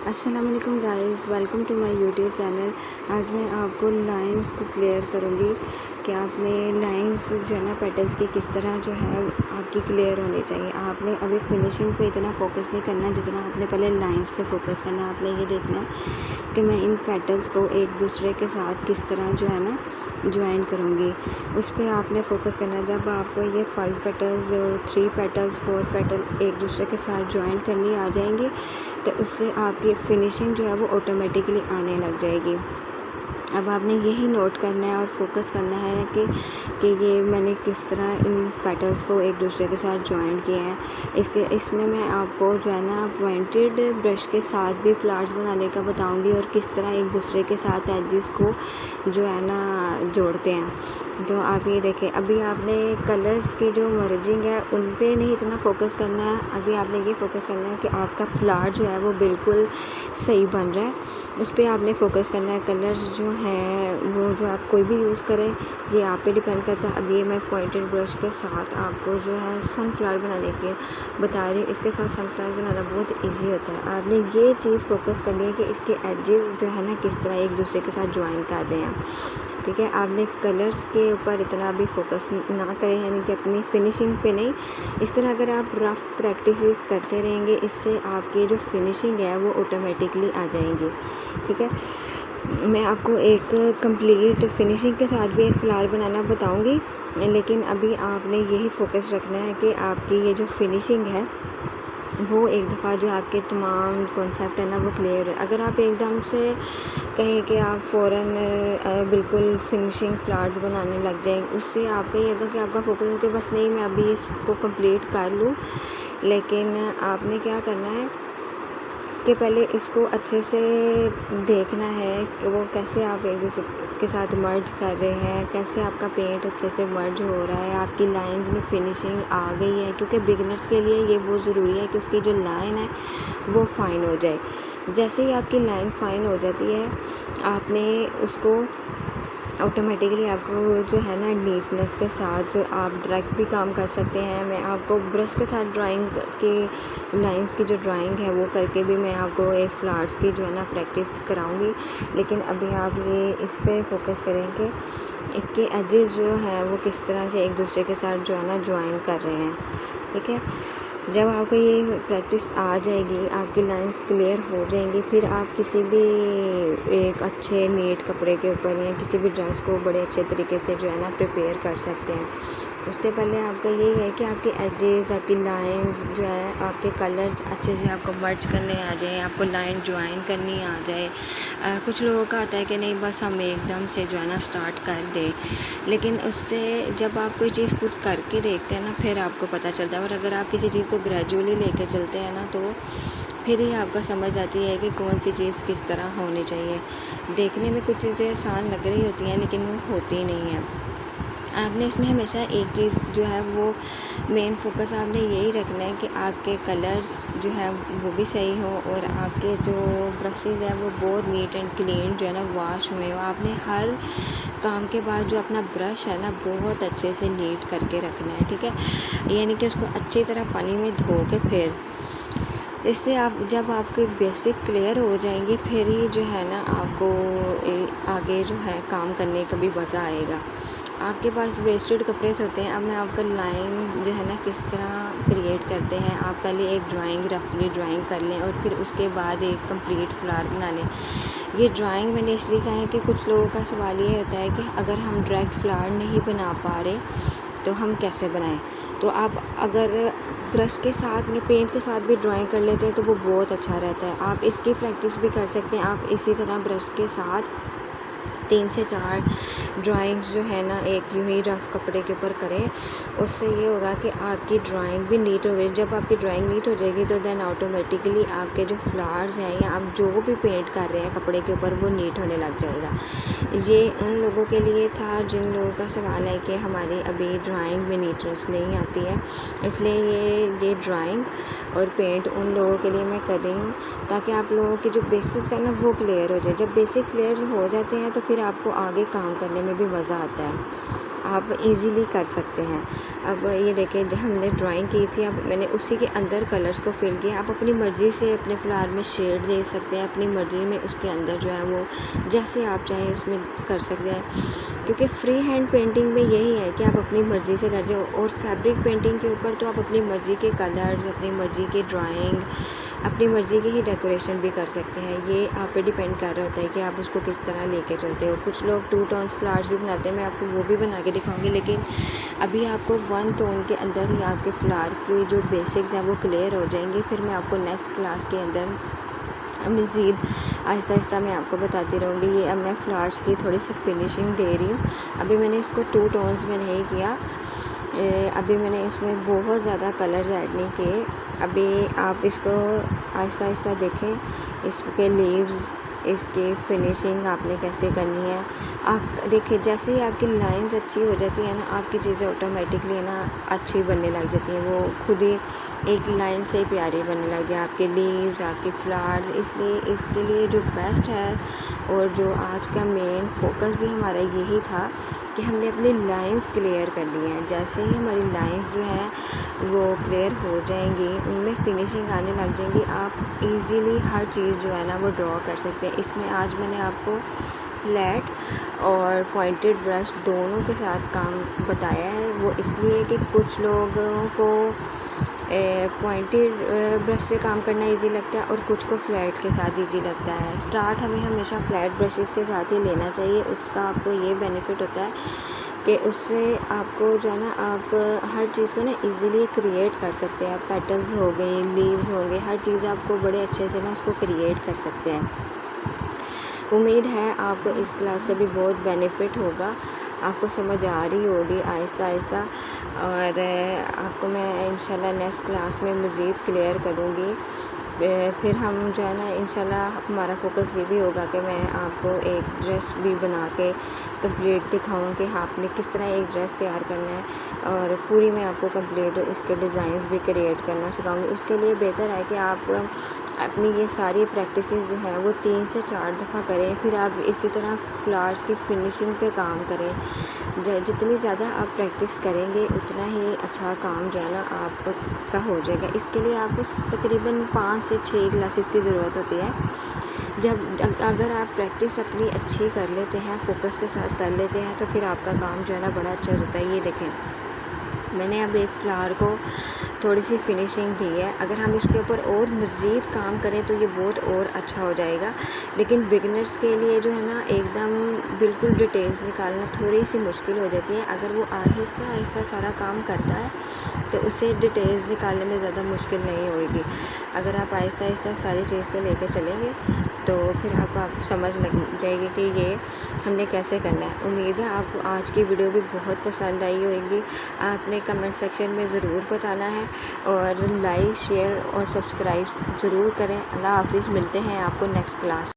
अस्सलाम वालेकुम guys, welcome to my YouTube channel. आज मैं आपको लाइंस को क्लियर करूँगी कि आपने लाइंस जो है ना पेटल्स की किस तरह जो है आपकी क्लियर होनी चाहिए। आपने अभी फिनिशिंग पे इतना फोकस नहीं करना जितना आपने पहले लाइंस पे फोकस करना है। आपने ये देखना है कि मैं इन पेटल्स को एक दूसरे के साथ किस तरह जो है ना ज्वाइन करूँगी, उस पर आपने फोकस करना है। जब आपको ये 5 पेटल्स और 3 पेटल्स 4 पेटल एक दूसरे के साथ ज्वाइन करनी आ जाएंगी तो उससे आपकी फिनिशिंग जो है वो ऑटोमेटिकली आने लग जाएगी। अब आपने यही नोट करना है और फोकस करना है कि ये मैंने किस तरह इन पेटल्स को एक दूसरे के साथ ज्वाइन किया है। इसमें मैं आपको जो है ना पॉइंटेड ब्रश के साथ भी फ्लावर्स बनाने का बताऊंगी और किस तरह एक दूसरे के साथ एजेस को जो है ना जोड़ते हैं। तो आप ये देखें, अभी आपने कलर्स की जो मर्जिंग है उन पे नहीं इतना फोकस करना है। अभी आपने ये फोकस करना है कि आपका फ्लावर जो है वो बिल्कुल सही बन रहा है, उस पर आपने फोकस करना है। कलर्स जो है वो जो आप कोई भी यूज़ करें ये आप पे डिपेंड करता है। अब ये मैं पॉइंटेड ब्रश के साथ आपको जो है सनफ्लावर बनाने के बता रही हूँ। इसके साथ सनफ्लावर बनाना बहुत इजी होता है। आपने ये चीज़ फोकस करनी है कि इसके एजेस जो है ना किस तरह एक दूसरे के साथ ज्वाइन कर रहे हैं, ठीक है। आपने कलर्स के ऊपर इतना भी फोकस ना करें, यानी कि अपनी फिनिशिंग पे नहीं। इस तरह अगर आप रफ़ प्रैक्टिसेस करते रहेंगे इससे आपकी जो फिनिशिंग है वो ऑटोमेटिकली आ जाएंगी, ठीक है। मैं आपको एक कंप्लीट फिनिशिंग के साथ भी एक फ्लावर बनाना बताऊंगी, लेकिन अभी आपने यही फोकस रखना है कि आपकी ये जो फिनिशिंग है वो एक दफ़ा जो आपके तमाम कॉन्सेप्ट है ना वो क्लियर है। अगर आप एकदम से कहें कि आप फ़ौरन बिल्कुल फिनिशिंग फ्लावर्स बनाने लग जाएं, उससे आपका ये होगा कि आपका फोकस हो कि बस नहीं मैं अभी इसको कंप्लीट कर लूँ। लेकिन आपने क्या करना है कि पहले इसको अच्छे से देखना है, इसको वो कैसे आप एक दूसरे के साथ मर्ज कर रहे हैं, कैसे आपका पेंट अच्छे से मर्ज हो रहा है, आपकी लाइंस में फिनिशिंग आ गई है। क्योंकि बिगिनर्स के लिए ये बहुत ज़रूरी है कि उसकी जो लाइन है वो फ़ाइन हो जाए। जैसे ही आपकी लाइन फ़ाइन हो जाती है आपने उसको ऑटोमेटिकली आपको जो है ना नीटनेस के साथ आप डायरेक्ट भी काम कर सकते हैं। मैं आपको ब्रश के साथ ड्राइंग की लाइंस की जो ड्राइंग है वो करके भी मैं आपको एक फ्लावर्स की जो है ना प्रैक्टिस कराऊंगी। लेकिन अभी आप ये इस पे फोकस करें कि इसके एजेस जो हैं वो किस तरह से एक दूसरे के साथ जो है ना ज्वाइन कर रहे हैं, ठीक है। जब आपको ये प्रैक्टिस आ जाएगी, आपकी लाइंस क्लियर हो जाएंगी, फिर आप किसी भी एक अच्छे नीट कपड़े के ऊपर या किसी भी ड्रेस को बड़े अच्छे तरीके से जो है ना प्रिपेयर कर सकते हैं। उससे पहले आपका यही है कि आपके एजेस, आपकी लाइंस जो है, आपके कलर्स अच्छे से आपको मर्ज करने आ जाए, आपको लाइन ज्वाइन करनी आ जाए। कुछ लोगों का आता है कि नहीं बस हम एकदम से जो है ना स्टार्ट कर दें, लेकिन उससे जब आप कोई चीज़ खुद करके देखते हैं ना फिर आपको पता चलता है। और अगर आप किसी चीज़ को ग्रेजुअली लेके चलते हैं ना तो फिर ही आपको समझ आती है कि कौन सी चीज़ किस तरह होनी चाहिए। देखने में कुछ चीज़ें आसान लग रही होती हैं लेकिन वो होती नहीं हैं। आपने इसमें हमेशा एक चीज़ जो है वो मेन फोकस आपने यही रखना है कि आपके कलर्स जो है वो भी सही हो और आपके जो ब्रशेज़ हैं वो बहुत नीट एंड क्लीन जो है ना वॉश हुए हो। आपने हर काम के बाद जो अपना ब्रश है ना बहुत अच्छे से नीट करके रखना है, ठीक है। यानी कि उसको अच्छी तरह पानी में धो के फिर इससे आप जब आपके बेसिक क्लियर हो जाएंगे फिर ही जो है ना आपको आगे जो है काम करने का भी मज़ा आएगा। आपके पास वेस्टेड कपड़े होते हैं। अब मैं आपका लाइन जो है ना किस तरह क्रिएट करते हैं। आप पहले एक ड्राइंग रफली ड्राइंग कर लें और फिर उसके बाद एक कंप्लीट फ्लावर बना लें। ये ड्राइंग मैंने इसलिए कहा है कि कुछ लोगों का सवाल ये होता है कि अगर हम डायरेक्ट फ्लावर नहीं बना पा रहे तो हम कैसे बनाएं। तो आप अगर ब्रश के साथ या पेंट के साथ भी ड्राइंग कर लेते हैं तो वो बहुत अच्छा रहता है। आप इसकी प्रैक्टिस भी कर सकते हैं। आप इसी तरह ब्रश के साथ 3 से 4 ड्राइंग्स जो है ना एक यूँ ही रफ़ कपड़े के ऊपर करें। उससे ये होगा कि आपकी ड्राइंग भी नीट हो गई। जब आपकी ड्राइंग नीट हो जाएगी तो देन ऑटोमेटिकली आपके जो फ्लावर्स हैं या आप जो भी पेंट कर रहे हैं कपड़े के ऊपर वो नीट होने लग जाएगा। ये उन लोगों के लिए था जिन लोगों का सवाल है कि हमारी अभी ड्राइंग में नीटनेस नहीं आती है, इसलिए ये ड्राइंग और पेंट उन लोगों के लिए मैं कर रही हूँ ताकि आप लोगों की जो बेसिक्स है ना वो क्लियर हो जाए। जब बेसिक क्लियर हो जाते हैं तो फिर आपको आगे काम करने में भी मज़ा आता है। आप इजीली कर सकते हैं। अब ये देखें, जब हमने ड्राइंग की थी, अब मैंने उसी के अंदर कलर्स को फिल किया। आप अपनी मर्ज़ी से अपने फ्लावर में शेड दे सकते हैं, अपनी मर्ज़ी में उसके अंदर जो है वो जैसे आप चाहें उसमें कर सकते हैं, क्योंकि फ्री हैंड पेंटिंग में यही है कि आप अपनी मर्ज़ी से कर जाओ। और फैब्रिक पेंटिंग के ऊपर तो आप अपनी मर्ज़ी के कलर्स, अपनी मर्ज़ी की ड्राइंग, अपनी मर्ज़ी की ही डेकोरेशन भी कर सकते हैं। ये आप पे डिपेंड कर रहा होता है कि आप उसको किस तरह लेके चलते हो। कुछ लोग 2 टोन्स फ्लावर्स भी बनाते हैं, मैं आपको वो भी बना के दिखाऊंगी, लेकिन अभी आपको 1 टोन के अंदर ही आपके फ्लावर के जो बेसिक्स हैं वो क्लियर हो जाएंगे। फिर मैं आपको नेक्स्ट क्लास के अंदर मज़ीद आहिस्ता आहिस्ता मैं आपको बताती रहूँगी। ये अब मैं फ्लावर्स की थोड़ी सी फिनिशिंग दे रही हूँ। अभी मैंने इसको 2 टोन्स में नहीं किया, अभी मैंने इसमें बहुत ज़्यादा कलर्स ऐड नहीं किए। अभी आप इसको आहिस्ता आहिस्ता देखें, इसके लीव्स, इसकी फिनिशिंग आपने कैसे करनी है। आप देखिए, जैसे ही आपकी लाइंस अच्छी हो जाती है ना, आपकी चीज़ें ऑटोमेटिकली ना अच्छी बनने लग जाती हैं, वो खुद ही एक लाइन से प्यारी बनने लग जाए, आपके लीव्स, आपके फ्लावर्स। इसलिए इसके लिए जो बेस्ट है और जो आज का मेन फोकस भी हमारा यही था कि हमने अपनी लाइंस क्लियर करनी है। जैसे ही हमारी लाइंस जो है वो क्लियर हो जाएंगी, उनमें फिनिशिंग आने लग जाएंगी, आप इजीली हर चीज़ जो है ना वो ड्रॉ कर सकते हैं। इसमें आज मैंने आपको फ्लैट और पॉइंटेड ब्रश दोनों के साथ काम बताया है। वो इसलिए कि कुछ लोगों को पॉइंटेड ब्रश से काम करना इजी लगता है और कुछ को फ्लैट के साथ इजी लगता है। स्टार्ट हमें हमेशा फ्लैट ब्रशेस के साथ ही लेना चाहिए। उसका आपको ये बेनिफिट होता है कि उससे आपको जो है ना, आप हर चीज़ को ना इजीली क्रिएट कर सकते हैं। पेटल्स हो गए, लीव्स होंगे, हर चीज़ आपको बड़े अच्छे से ना उसको क्रिएट कर सकते हैं। उम्मीद है आपको इस क्लास से भी बहुत बेनिफिट होगा, आपको समझ आ रही होगी आहिस्ता आहिस्ता। और आपको मैं इंशाल्लाह नेक्स्ट क्लास में मज़ीद क्लियर करूँगी। फिर हम जो है ना, इंशाल्लाह हमारा फोकस ये भी होगा कि मैं आपको एक ड्रेस भी बना के कंप्लीट दिखाऊँ कि आपने किस तरह एक ड्रेस तैयार करना है, और पूरी मैं आपको कंप्लीट उसके डिज़ाइंस भी क्रिएट करना सिखाऊंगी। उसके लिए बेहतर है कि आप अपनी ये सारी प्रैक्टिसेस जो है वो 3 से 4 दफ़ा करें। फिर आप इसी तरह फ्लावर्स की फिनिशिंग पे काम करें। जितनी ज़्यादा आप प्रैक्टिस करेंगे उतना ही अच्छा काम जो है ना आपका हो जाएगा। इसके लिए आपको तकरीबन 5 से 6 क्लासेस की ज़रूरत होती है। अगर आप प्रैक्टिस अपनी अच्छी कर लेते हैं, फोकस के साथ कर लेते हैं, तो फिर आपका काम जो है ना बड़ा अच्छा होता है। ये देखें, मैंने अब एक फ्लावर को थोड़ी सी फिनिशिंग दी है। अगर हम इसके ऊपर और मज़ीद काम करें तो ये बहुत और अच्छा हो जाएगा। लेकिन बिगनर्स के लिए जो है ना, एकदम बिल्कुल डिटेल्स निकालना थोड़ी सी मुश्किल हो जाती है। अगर वो आहिस्ता आहिस्ता सारा काम करता है तो उसे डिटेल्स निकालने में ज़्यादा मुश्किल नहीं होगी। अगर आप आहिस्ता आहिस्ता सारी चीज़ को लेकर चलेंगे तो फिर आपको समझ लग जाएगी कि ये हमने कैसे करना है। उम्मीद है आपको आज की वीडियो भी बहुत पसंद आई होगी। आपने कमेंट सेक्शन में ज़रूर बताना है, और लाइक, शेयर और सब्सक्राइब ज़रूर करें। अल्लाह हाफिज़, मिलते हैं आपको नेक्स्ट क्लास।